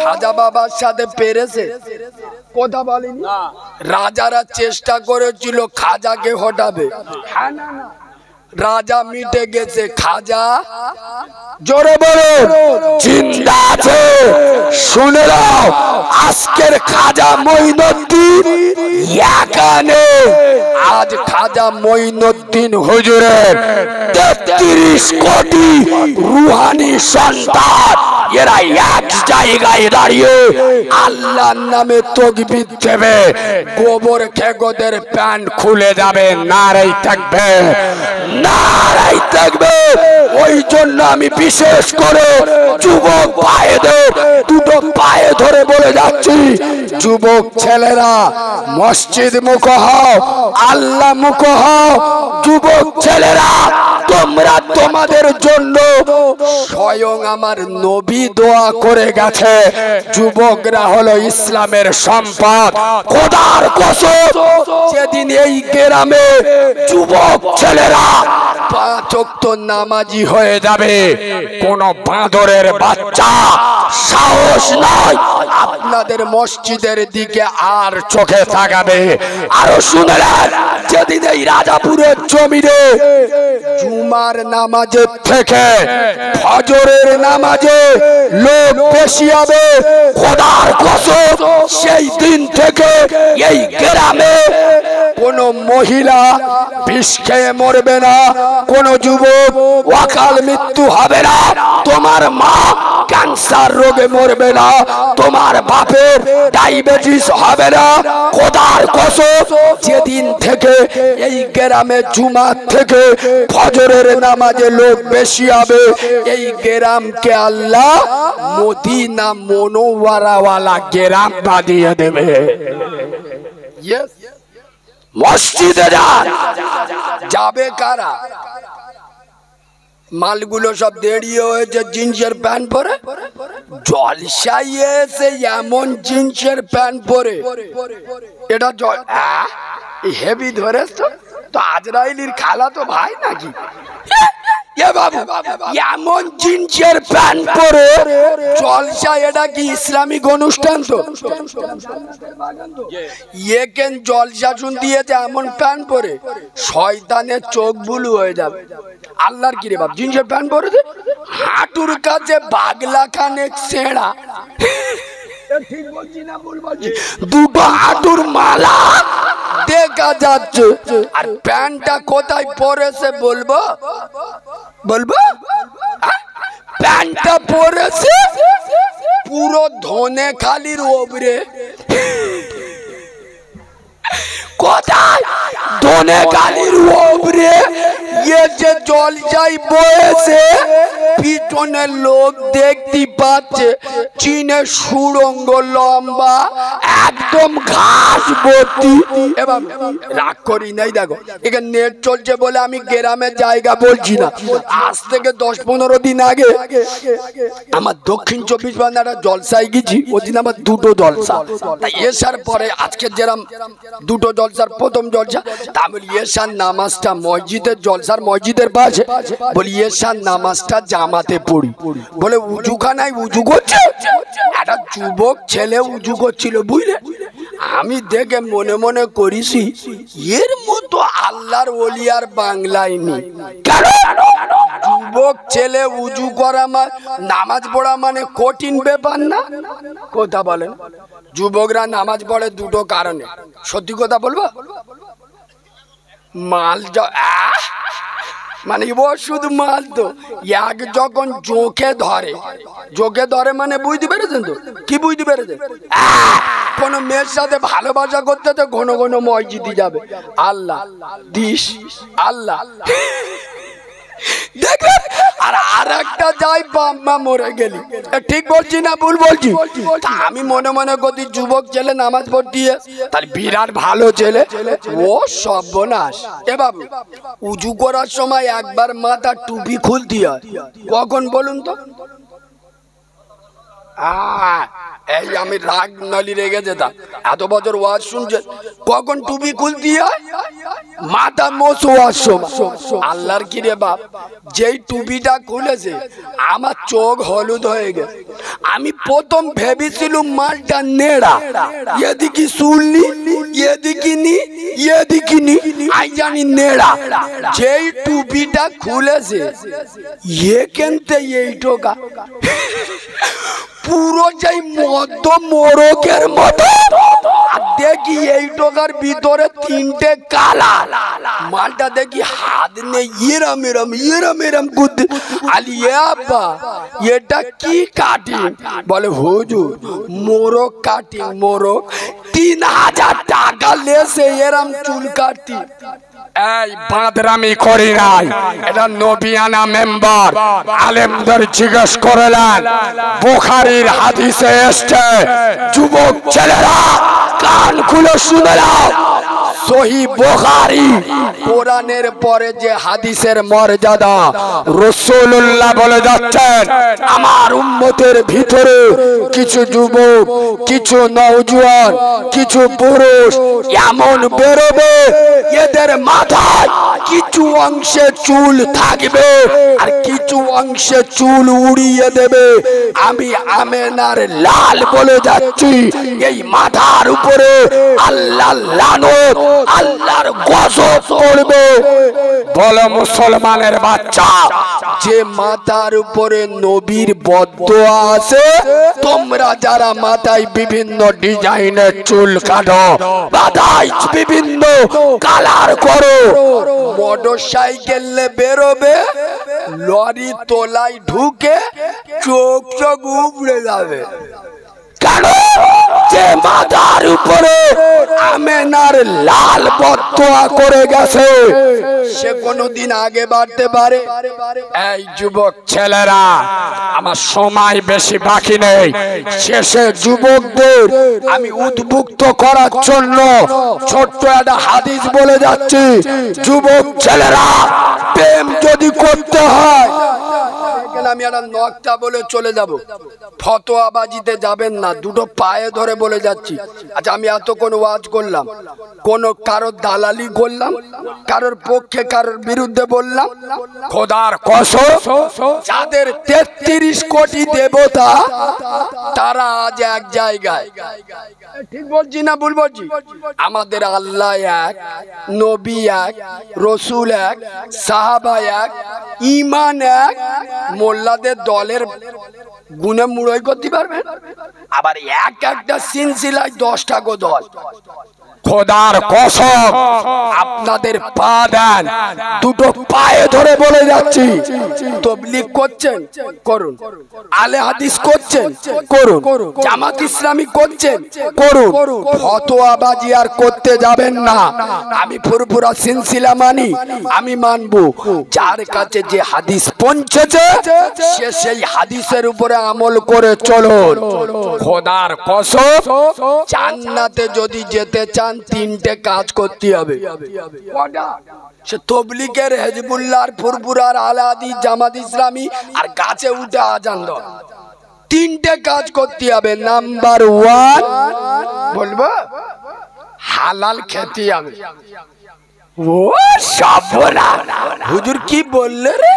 B: খাজা বাবার সাথে পেরেছে কথা বলেনি, রাজারা চেষ্টা করেছিল খাজাকে হটাবে, হ্যাঁ না না, রাজা মিটে গেছে, খাজা জোরে বলো জিন্দা আছে। শুনে নাও, আজকের খাজা মঈনুদ্দিন এখানে, আজ খাজা মঈনুদ্দিন হুজুরের 33 কোটি রুহানি সন্তান, এরা এক জায়গায় দাঁড়িয়ে আল্লাহর নামে তাকবীর দেবে, গোবর খেগোদের প্যান্ট খুলে যাবে, নারাই থাকবে, নারাই থাকবে। ওই জন্য আমি বিশেষ করে যুবক ভাইদের দুটো পায়ে ধরে বলে যাচ্ছি, যুবক ছেলেরা মসজিদ মুখ হও, আল্লাহ মুখ হও। যুবক ছেলেরা, তোমরা তোমাদের জন্য স্বয়ং আমার নবী দোয়া করে গেছে, যুবকরা হলো ইসলামের সম্পদ। খোদার কসম, যেদিন এই গ্রামে যুবক ছেলেরা 5 ওয়াক্ত নামাজি হয়ে যাবে, কোন বাঁদরের বাচ্চা সাহস নাই আপনাদের মসজিদের দিকে আর চোখে তাকাবে। আরো শুনলেন, যেদিন এই রাজাপুরের জমিনে জুমার নামাজের থেকে ফজরের নামাজে লোক বেশি হবে। খোদার কসম সেই দিন থেকে এই গ্রামে কোন মহিলা বিষ খেয়ে মরবে না, কোন যুবক অকাল মৃত্যু হবে না, তোমার মা ক্যান্সার রোগে মরবে না, তোমার বাপের ডায়াবেটিস হবে না। খোদার কসম যেদিন থেকে এই গ্রামে জুমা থেকে ফজরের নামাজে লোক বেশি হবে, এই গ্রামকে আল্লাহ মদিনা মনোয়ারাওয়ালা গ্রাম বানিয়ে দেবে। মসজিদে যাবে কারা? মালগুলো সব দেরিয়ে হয়েছে জিন্সের প্যান্ট পরে, জলসায় এসে এমন জিন্সের প্যান্ট পরে, এটা হেভি ধরে তো আজরাইলির খালা তো ভাই নাকি? এমন জিন্সের প্যান্ট পরে জলসা, এটা কি ইসলামিক অনুষ্ঠান? তো একেন জলসা শুন দিয়েছে এমন প্যান্ট পরে, শয়তানের চোখ বুলু হয়ে যাবে। আল্লাহর কি রে বাপ, জিন্সের প্যান্ট পরেছে, হাঁটুর কাছে বাগলা খানেক ছেঁড়া, দুটো হাঁটুর মালা দেখা যাচ্ছে, আর প্যান্টটা কোথায় পরেছে বলবো? বলবো প্যান্টটা পরেছে পুরো ধনেখালির ওপরে। কোথায়? ধনেখালির ওপরে। ये যে জলসাই বয়েছে পিছনে লোক দেখতে পাচ্ছে, চীনের সুড়ঙ্গ লম্বা, একদম ঘাস ভর্তি। এবার রাগ করি নাই, দেখো এখানে নেট চলছে বলে আমি গ্রামের জায়গা বলছি না। আজ থেকে 10-15 দিন আগে আমার দক্ষিণ 24 পরগনার জলসায় গেছি, ওদিন আমার দুটো জলসা। তাই এসার পরে আজকে যেরকম দুটো জলসার প্রথম জলসা, তা বলি এসার নামাজটা মসজিদের জলসার মসজিদের পাশে, বলি এসার নামাজটা জামাতে পড়ি। বলে উজুখানায় উজু করছে, একটা যুবক ছেলে উজু করছিল বুঝলে। আমি দেখে মনে মনে করিছি এর মতো আল্লাহর ওলি আর বাংলায় নেই। যুবক ছেলে উজু করা নামাজ পড়া মানে কঠিন ব্যাপার না? কথা বলেন। যুবকরা নামাজ পড়ে দুটো কারণে, সত্যি কথা বলবো, মাল মানে ও শুধু মাল তো এক যখন চোখে ধরে, চোখে ধরে মানে বুঝতে পেরেছেন তো? কি বুঝতে পেরেছেন? কোন মেয়ের সাথে ভালোবাসা করতে তো ঘন ঘন মসজিদে যাবে, আল্লাহ দিস আল্লাহ দেখেন, আর একটা যাই বাম্মা মরে গেলি। ঠিক বলছি না ভুল বলছি? আমি মনে মনে করি যুবক ছেলে নামাজ পড়িয়ে তাহলে বিরাট ভালো ছেলে, ও সর্বনাশ। এ বাবু উজু করার সময় একবার মাথা টুপি খুলতে হয়, কখন বলুন তো? এই আমি রাগ নলি রেগে যেতাম, এত বছর ওয়াজ শুনছে, কখন টুপি খুলতে হয়? মাথা মোছওয়ার সময়। আল্লাহর কি রে বাপ, যেই টুপিটা খুলেছে আমার চোখ হলুদ হয়ে গেছে। আমি প্রথম ভেবেছিলাম মালটা নেড়া, এদিকে শুনলি এদিকে নি এদিকে নি, আই জানি নেড়া। যেই টুপিটা খুলেছে এখানতে এই টোকা পুরো যেই মধ্য মোরকের মতো, দেখি এই টোকার ভিতরে তিনটে কালা মালটা, দেখি হাত নেই, এরম এরম এরম এরম করতে। আলি আব্বা এটা কি কাটিং? বলে হুজুর মোরক কাটিং, মোরক 3000 টাকা লেছে এরম চুল কাটি। এই বাদরামি করি নাই, এটা নবিয়ানা মেম্বার আলেমদের জিজ্ঞেস করলেন, বুখারীর হাদিসে এসেছে, যুবক ছেলেরা কান খুলে শুনে নাও, সহিহ বুখারী, কোরআনের পরে যে হাদিসের মর্যাদা, রাসূলুল্লাহ বলে যাচ্ছেন আমার উম্মতের ভিতরে কিছু যুবক, কিছু নওজোয়ান, কিছু পুরুষ এমন বেরোবে এদের মাথায় কিছু অংশে চুল থাকবে আর কিছু অংশে চুল উড়িয়ে দেবে। আমি আমেনার লাল বলে যাচ্ছি, এই মাথার উপরে আল্লাহর লানত আল্লাহর গজব পড়বে। বলো মুসলমানের বাচ্চা, যে মাথার উপরে নবীর বদদোয়া আছে, তোমরা যারা মাথায় বিভিন্ন ডিজাইনের চুল কাটো, মাথায় বিভিন্ন কালার করো, মোটর সাইকেলে বেরোবে, লরি তোলায় ঢুকে চোখ চোখ উপড়ে যাবে। কেন? যে মাথার উপরে আমেনার লাল বদদোয়া করে গেছে, সে কোনদিন আগে বাড়তে পারে? এই যুবক ছেলেরা, আমার সময় বেশি বাকি নেই। শেষে যুবকদের আমি উদ্বুদ্ধ করার জন্য ছোট্ট একটা হাদিস বলে যাচ্ছি। যুবক ছেলেরা, প্রেম যদি করতে হয়, আমি একটা নকটা বলে চলে যাব, ফতোয়াবাজিতে যাবেন না, দুটো পায়ে ধরে বলে যাচ্ছি। আচ্ছা, আমি এতক্ষণ ওয়াজ করলাম, কোন কারোর দালালি করলাম, কারোর পক্ষে কারোর বিরুদ্ধে বললাম? খোদার কসম, যাদের 33 কোটি দেবতা, তারা আজ এক জায়গায়। ঠিক বলছি না ভুল বলছি? আমাদের আল্লাহ এক, নবী এক, রসুল এক, সাহাবা এক, ঈমান এক। মোল্লাদের দলের গুনে মুড়ই করতে পারবেন? আবার এক একটা সিলসিলায় 10টা গো দল। খোদার কসম, আপনাদের পা দেন, দুটো পায়ে ধরে বলে যাচ্ছি। তবলিগ করছেন, করুন। আলে হাদিস করছেন, করুন। জামাত ইসলামী করছেন, করুন। ফতোয়াবাজি আর করতে যাবেন না। আমি ফুরফুরা সিলসিলা মানি, আমি মানবো। যার কাছে যে হাদিস পৌঁছেছে, সে সেই হাদিসের উপরে আমল করে চলুন। খোদার কসম, জান্নাতে যদি যেতে চান, 3টে কাজ করতে হবে। সে তবলিগের, হিজবুল্লাহর, ফুরফুরার, আলে হাদিস, জামাত ইসলামী আর গাছে উঠে আজান দাও। 3টে কাজ করতে হবে। নাম্বার 1 বলবো, হালাল খেতে হবে। ও সাবরা, হুজুর কি বললে রে?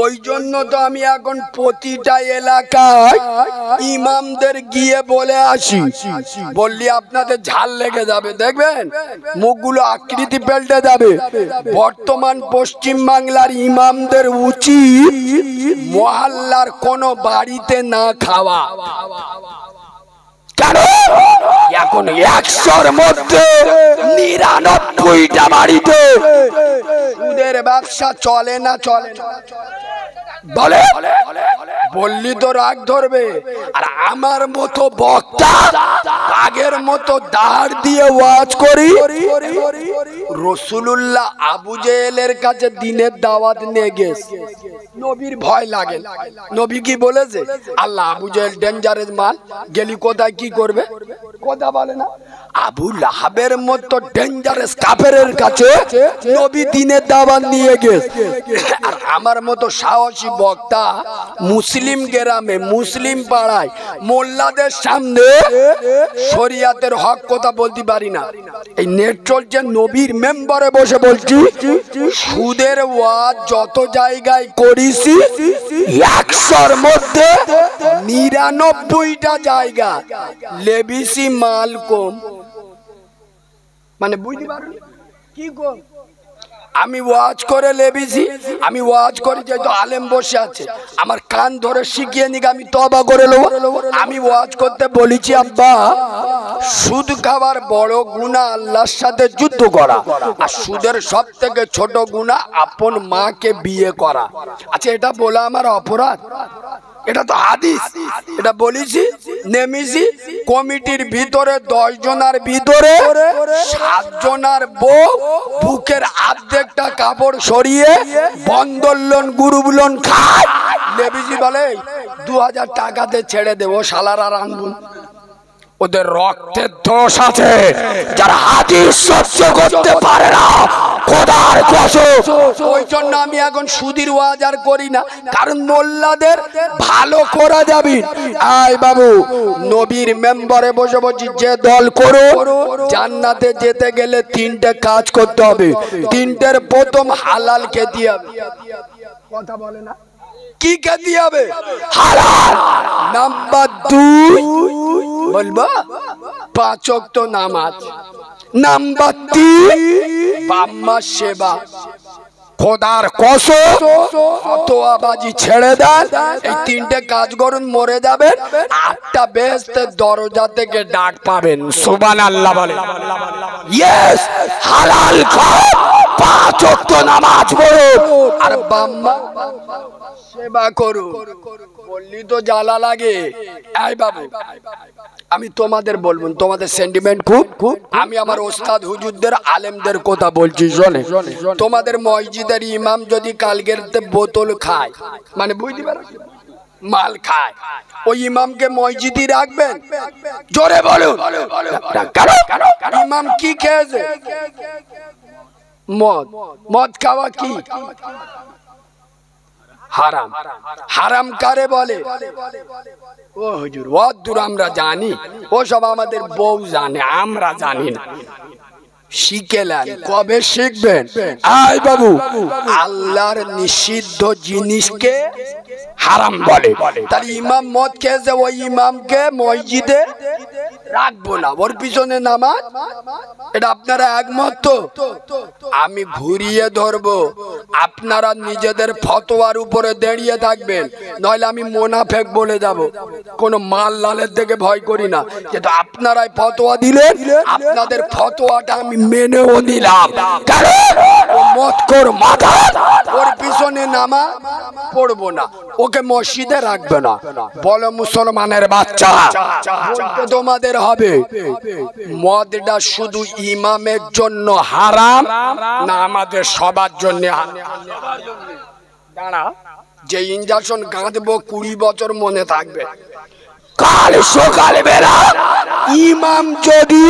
B: ওই জন্য তো আমি এখন প্রতিটা এলাকায় ইমামদের গিয়ে বলে আসি, বললি আপনাদের ঝাল লেগে যাবে, দেখবেন মুখগুলো আকৃতি পাল্টে যাবে। বর্তমান পশ্চিম বাংলার ইমামদের উচিত মহল্লার কোনো বাড়িতে না খাওয়া। কেন? এখন 100-র মধ্যে 99টা বাড়িতে সুদের ব্যবসা চলে না, চলে না বলে? বললি তো রাগ ধরবে। আর আমার মতো বক্তা আগের মতো দাঁড় দিয়ে ওয়াজ করি। রাসূলুল্লাহ আবু জেহেলের কাছে দিনের দাওয়াত নিয়ে গেছে, নবীর ভয় লাগে। নবী কি বলেছে? আল্লাহ, আবু জেহেল ডেঞ্জারাস মাল, গেলি কোথায় কি করবে? কথা বলে না। আবু লাহাবের মতো ডেঞ্জারাস কাফেরের কাছে নবী দিনের দাওয়াত নিয়ে গেছে। আর আমার মতো সাহসী বক্তা মুসলিম গ্রামে, মুসলিম পাড়ায়, মোল্লাদের সামনে শরিয়াতের হক কথা বলতে পারি না। এই নেট চলছে, নবীর মেম্বারে বসে বলছি, সুদের ওয়াজ যত জায়গায় করেছি, 100-র মধ্যে 99টা জায়গা লেবিসি মাল কম। মানে বুঝতে পারো কি কম? আমি ওয়াজ করে লেবিছি, আমি ওয়াজ করি, যেহেতু আলেম বসে আছে, আমার কান ধরে শিখিয়ে নিক, আমি তওবা করে নেব। আমি ওয়াজ করতে বলেছি, আব্বা, সুদ খাওয়ার বড় গুনাহ আল্লাহর সাথে যুদ্ধ করা, আর সুদের সব থেকে ছোট গুনাহ আপন মাকে বিয়ে করা। আচ্ছা, এটা বলা আমার অপরাধ? এটা তো হাদিস, এটা বলেছি। নেমেছি কমিটির ভিতরে 10 জনের ভিতরে 7 জনের বউ বুকের অর্ধেকটা কাপড় সরিয়ে বন্দোলন গুরুবুলন খায়। নেমেছি বলে 2000 টাকাতে ছেড়ে দেবো, শালারা রানবুন। ওদের রক্তের দোষ আছে, যারা হাদিস সহ্য করতে পারে না। খোদার কসম, ওই জন্য আমি এখন সুদির ওয়াজ আর করি না, কারণ মোল্লাদের ভালো করা যাবে। আয় বাবু, নবীর মেম্বারে বসে বলছি, যে দল করো, জান্নাতে যেতে গেলে 3টে কাজ করতে হবে। 3টের প্রথম হালাল খেতে হবে। কথা বলে না? কি খেতে হবে? হালাল। নাম্বার 2 বলবো 5 ওয়াক্ত নামাজ। নাম্বার 3 বাম্মা সেবা। খোদার কসম ফতোয়াবাজি ছেড়ে দেন, এই 3টে কাজ করুন, মরে যাবেন, 8টা বেহেশতের দরজা থেকে ডাক পাবেন। সুবহানাল্লাহ বলে। ইয়েস, হালাল খাও, 5 ওয়াক্ত নামাজ পড়ো, আর বাম্মা সেবা করো। বললি তো জ্বালা লাগে। এই বাবু, আমি তোমাদের বলবো, তোমাদের সেন্টিমেন্ট খুব, আমি আমার ওস্তাদ হুজুরদের আলেমদের কথা বলছি, শোনে। তোমাদের মসজিদের ইমাম যদি কালকের বোতল খায়, মানে বুঝতে পারো, মাল খায়, ওই ইমামকে মসজিদই রাখবেন? জোরে বলুন। ইমাম কি খেয়েছে? মদ খাওয়া কি হারাম? হারাম কারে বলে? ও হুজুর, ও দূর আমরা জানি, ও সব আমাদের বউ জানে, আমরা জানি না। শিখেলেন, কবে শিখবেন? আয় বাবু, আল্লাহর নিষিদ্ধ জিনিসকে হারাম বলে। তাহলে ইমাম মদ খেয়েছে, ওই ইমামকে মসজিদে রাখবো না, ওর পিছনে নামাজ, এটা আপনারা একমত তো? আমি ঘুরিয়ে ধরবো, আপনারা নিজেদের ফতোয়ার উপরে দাঁড়িয়ে থাকবেন, নইলে আমি মুনাফেক বলে যাব। কোনো মাল লালের থেকে ভয় করি না, কিন্তু আপনারাই ফতোয়া দিলেন, আপনাদের ফতোয়াটা আমি মেনেও নিলাম। কারণ ও মদখোর মাথা, ওর পিছনে নামাজ পড়বো না, ওকে মসজিদে রাখবে না। বলো মুসলমানের বাচ্চা, বলতে তোমাদের হবে, মদটা শুধু ইমামের জন্য হারাম না আমাদের সবার জন্য? দাঁড়া, যে ইনজেকশন গাঁদবো 20 বছর মনে থাকবে। কাল সকালবেলা ইমাম যদি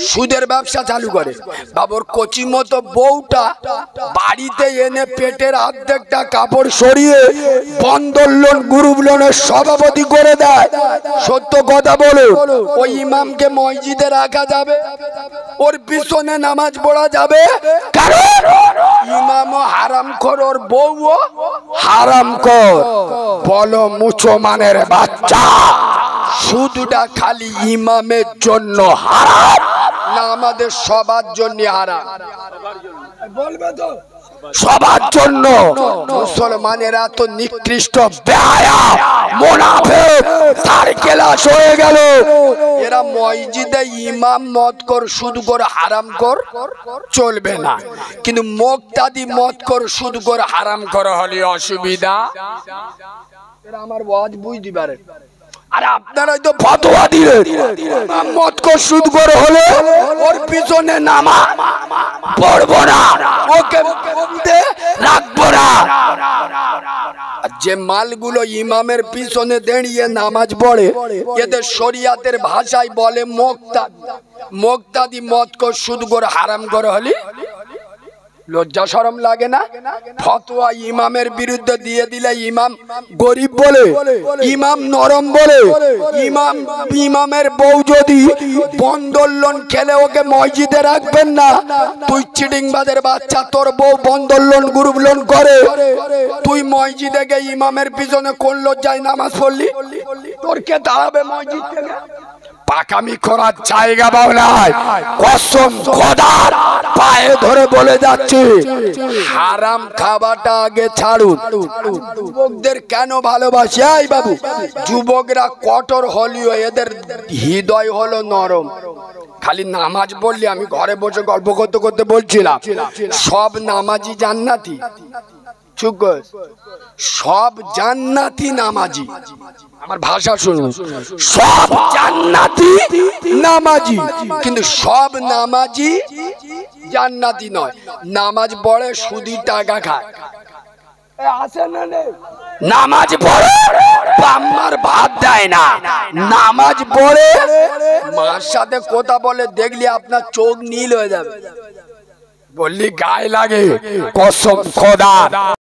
B: সুদের ব্যবসা চালু করে, বাবুর কচি মতো বউটা বাড়িতে এনে পেটের অর্ধেকটা কাপড় সরিয়ে বন্ধন লোন, গ্রুপ লোনের সভাপতি করে দেয়, সত্য কথা বলো, ওই ইমামকে মসজিদে রাখা যাবে? ওর পিছনে নামাজ পড়া যাবে? কারণ ইমামও হারামখোর, ওর বউও হারামখোর। বলো মুসলমানের বাচ্চা, শুধুটা খালি ইমামের জন্য হারাম না আমাদের সবার জন্য হারাম? বলবে তো? সবার জন্য। মুসলমানেরা তো নিকৃষ্ট, বেহায়া, মুনাফিক, সার্কেলাস হয়ে গেল। এরা মসজিদে ইমাম মদখোর, সুদখোর, হারামখোর চলবে না, কিন্তু মুক্তাদি মদখোর, সুদখোর, হারামখোর হলে অসুবিধা। এরা আমার ওয়াজ বুঝতে পারে। আরে আপনারাই তো ফতোয়া দিলেন, মদখোর, সুদখোর হলে ওর পিছনে নামাজ পড়বো না, ওকে রাখবো না। যে মালগুলো ইমামের পিছনে দাঁড়িয়ে নামাজ পড়ে, এদের শরিয়াতের ভাষায় বলে মুক্তাদি, মদখোর, সুদখোর, হারামখোর হলে লজ্জা শরম লাগে না? ফতোয়া ইমামের বিরুদ্ধে দিয়ে দিলে ইমাম গরিব বলে, ইমাম নরম বলে, ইমামের বউ যদি বন্ধন লোন খেলে ওকে মসজিদে রাখবেন না। তুই চিটিংবাজের বাচ্চা, তোর বউ বন্ধন লোন, গ্রুপ লোন করে, তুই মসজিদে গিয়ে ইমামের পিছনে কোন লজ্জায় নামাজ পড়লি? তোর কে দাঁড়াবে মসজিদ থেকে? পাকামি করার জায়গা বাংলায়, কসম খোদার পায়ে ধরে বলে যাচ্ছে, হারাম খাবারটা আগে ছাড়ুন। যুবকদের কেন ভালোবাসি? এই বাবু, যুবকরা কঠোর হলেও এদের হৃদয় হলো নরম। খালি নামাজ পড়লে, আমি ঘরে বসে গল্প করতে করতে বলছিলাম, সব নামাজি জান্নাতি। সব জান্নাতি নামাজি, আমার ভাষা শুনুন, সব জান্নাতি নামাজি, কিন্তু সব নামাজি জান্নাতি নয়। নামাজ পড়ে সুদি টাকা খায়, নামাজ পড়ে বাম্মার ভাত দেয় না, নামাজ পড়ে মার সাথে কথা বলে, দেখলে আপনার চোখ নীল হয়ে যাবে, বললি গায়ে লাগে, কসম খোদা।